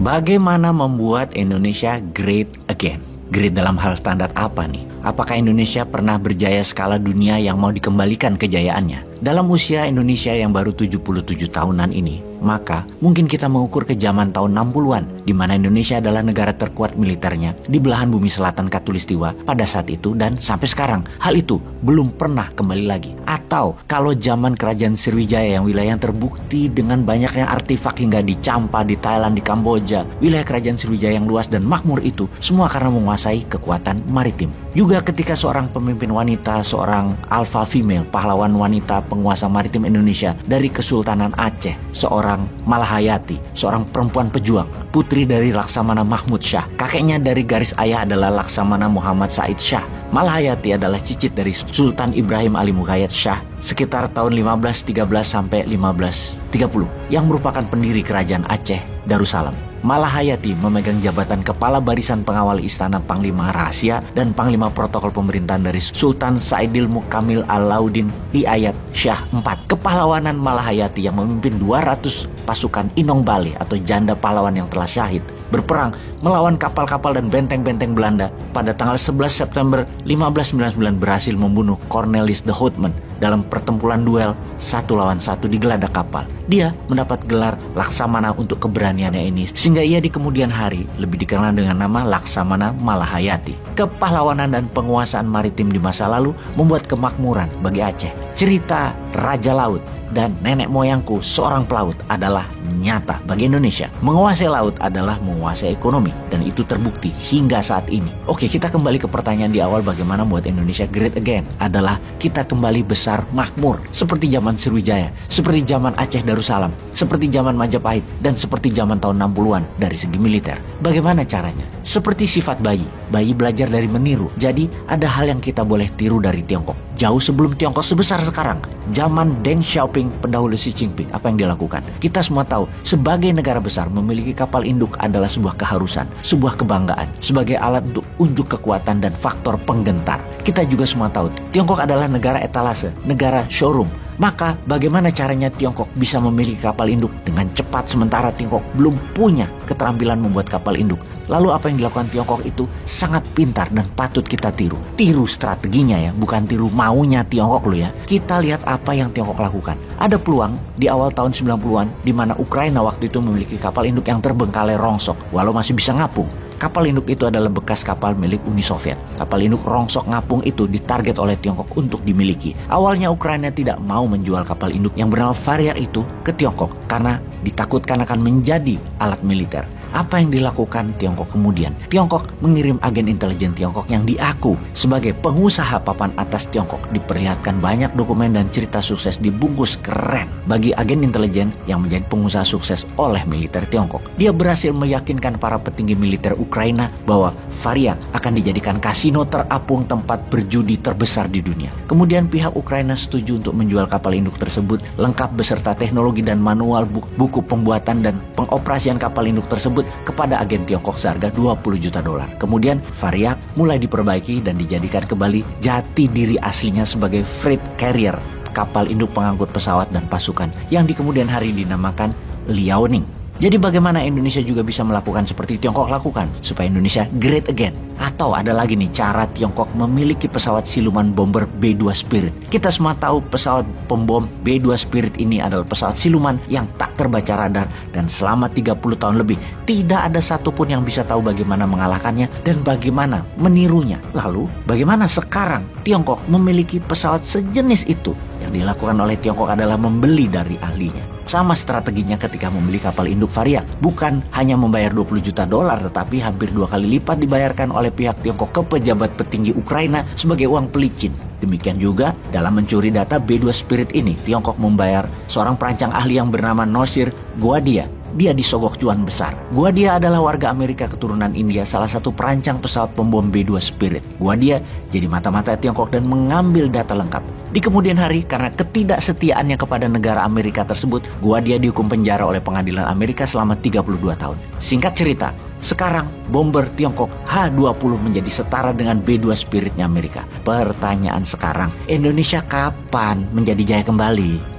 Bagaimana membuat Indonesia great again? Great dalam hal standar apa nih? Apakah Indonesia pernah berjaya skala dunia yang mau dikembalikan kejayaannya? Dalam usia Indonesia yang baru 77 tahunan ini, maka mungkin kita mengukur ke zaman tahun 60-an, di mana Indonesia adalah negara terkuat militernya di belahan bumi selatan Katulistiwa pada saat itu dan sampai sekarang. Hal itu belum pernah kembali lagi. Atau kalau zaman kerajaan Sriwijaya yang wilayah yang terbukti dengan banyaknya artefak hingga di Champa, di Thailand, di Kamboja, wilayah kerajaan Sriwijaya yang luas dan makmur itu semua karena menguasai kekuatan maritim. Juga ketika seorang pemimpin wanita, seorang alpha female, pahlawan wanita penguasa maritim Indonesia dari Kesultanan Aceh, seorang Malahayati, seorang perempuan pejuang, putri dari Laksamana Mahmud Shah. Kakeknya dari garis ayah adalah Laksamana Muhammad Said Shah. Malahayati adalah cicit dari Sultan Ibrahim Ali Mughayat Shah sekitar tahun 1513 sampai 1530 yang merupakan pendiri kerajaan Aceh Darussalam. Malahayati memegang jabatan Kepala Barisan Pengawal Istana Panglima Rahasia dan Panglima Protokol Pemerintahan dari Sultan Saidil Mukamil Alauddin di Ayat Shah IV. Kepahlawanan Malahayati yang memimpin 200 pasukan Inong Bale atau janda pahlawan yang telah syahid berperang melawan kapal-kapal dan benteng-benteng Belanda pada tanggal 11 September 1599 berhasil membunuh Cornelis de Houtman dalam pertempuran duel 1 lawan 1 di geladak kapal. Dia mendapat gelar Laksamana untuk keberaniannya ini, sehingga ia di kemudian hari lebih dikenal dengan nama Laksamana Malahayati. Kepahlawanan dan penguasaan maritim di masa lalu membuat kemakmuran bagi Aceh. Cerita Raja Laut dan nenek moyangku seorang pelaut adalah nyata bagi Indonesia. Menguasai laut adalah menguasai ekonomi dan itu terbukti hingga saat ini. Oke, kita kembali ke pertanyaan di awal, bagaimana membuat Indonesia great again? Adalah kita kembali besar makmur seperti zaman Sriwijaya, seperti zaman Aceh Darussalam, seperti zaman Majapahit dan seperti zaman tahun 60-an dari segi militer. Bagaimana caranya? Seperti sifat bayi belajar dari meniru. Jadi ada hal yang kita boleh tiru dari Tiongkok. Jauh sebelum Tiongkok sebesar sekarang, zaman Deng Xiaoping, pendahulu Xi Jinping, apa yang dilakukan? Kita semua tahu, sebagai negara besar memiliki kapal induk adalah sebuah keharusan, sebuah kebanggaan, sebagai alat untuk unjuk kekuatan dan faktor penggentar. Kita juga semua tahu, Tiongkok adalah negara etalase, negara showroom. Maka bagaimana caranya Tiongkok bisa memiliki kapal induk dengan cepat sementara Tiongkok belum punya keterampilan membuat kapal induk? Lalu apa yang dilakukan Tiongkok itu sangat pintar dan patut kita tiru. Tiru strateginya ya, bukan tiru maunya Tiongkok loh ya. Kita lihat apa yang Tiongkok lakukan. Ada peluang di awal tahun 90-an di mana Ukraina waktu itu memiliki kapal induk yang terbengkalai rongsok walau masih bisa ngapung. Kapal induk itu adalah bekas kapal milik Uni Soviet. Kapal induk rongsok ngapung itu ditarget oleh Tiongkok untuk dimiliki. Awalnya Ukraina tidak mau menjual kapal induk yang bernama Varyar itu ke Tiongkok karena ditakutkan akan menjadi alat militer. Apa yang dilakukan Tiongkok kemudian? Tiongkok mengirim agen intelijen Tiongkok yang diaku sebagai pengusaha papan atas Tiongkok. Diperlihatkan banyak dokumen dan cerita sukses dibungkus keren bagi agen intelijen yang menjadi pengusaha sukses oleh militer Tiongkok. Dia berhasil meyakinkan para petinggi militer Ukraina bahwa Varyar akan dijadikan kasino terapung tempat berjudi terbesar di dunia. Kemudian pihak Ukraina setuju untuk menjual kapal induk tersebut lengkap beserta teknologi dan manual buku pembuatan dan pengoperasian kapal induk tersebut kepada agen Tiongkok seharga $20 juta. Kemudian Varyar mulai diperbaiki dan dijadikan kembali jati diri aslinya sebagai freight carrier, kapal induk pengangkut pesawat dan pasukan yang di kemudian hari dinamakan Liaoning. Jadi bagaimana Indonesia juga bisa melakukan seperti Tiongkok lakukan supaya Indonesia great again? Atau ada lagi nih cara Tiongkok memiliki pesawat siluman bomber B-2 Spirit. Kita semua tahu pesawat pembom B-2 Spirit ini adalah pesawat siluman yang tak terbaca radar dan selama 30 tahun lebih tidak ada satupun yang bisa tahu bagaimana mengalahkannya dan bagaimana menirunya. Lalu bagaimana sekarang Tiongkok memiliki pesawat sejenis itu? Yang dilakukan oleh Tiongkok adalah membeli dari ahlinya. Sama strateginya ketika membeli kapal induk Varyar. Bukan hanya membayar $20 juta, tetapi hampir 2 kali lipat dibayarkan oleh pihak Tiongkok ke pejabat petinggi Ukraina sebagai uang pelicin. Demikian juga dalam mencuri data B-2 Spirit ini, Tiongkok membayar seorang perancang ahli yang bernama Nosir Guadia. Dia disogok cuan besar. Guadia adalah warga Amerika keturunan India, salah satu perancang pesawat pembom B-2 Spirit. Guadia jadi mata-mata Tiongkok dan mengambil data lengkap. Di kemudian hari, karena ketidaksetiaannya kepada negara Amerika tersebut, Guadia dihukum penjara oleh pengadilan Amerika selama 32 tahun. Singkat cerita, sekarang bomber Tiongkok H-20 menjadi setara dengan B-2 Spiritnya Amerika. Pertanyaan sekarang, Indonesia kapan menjadi jaya kembali?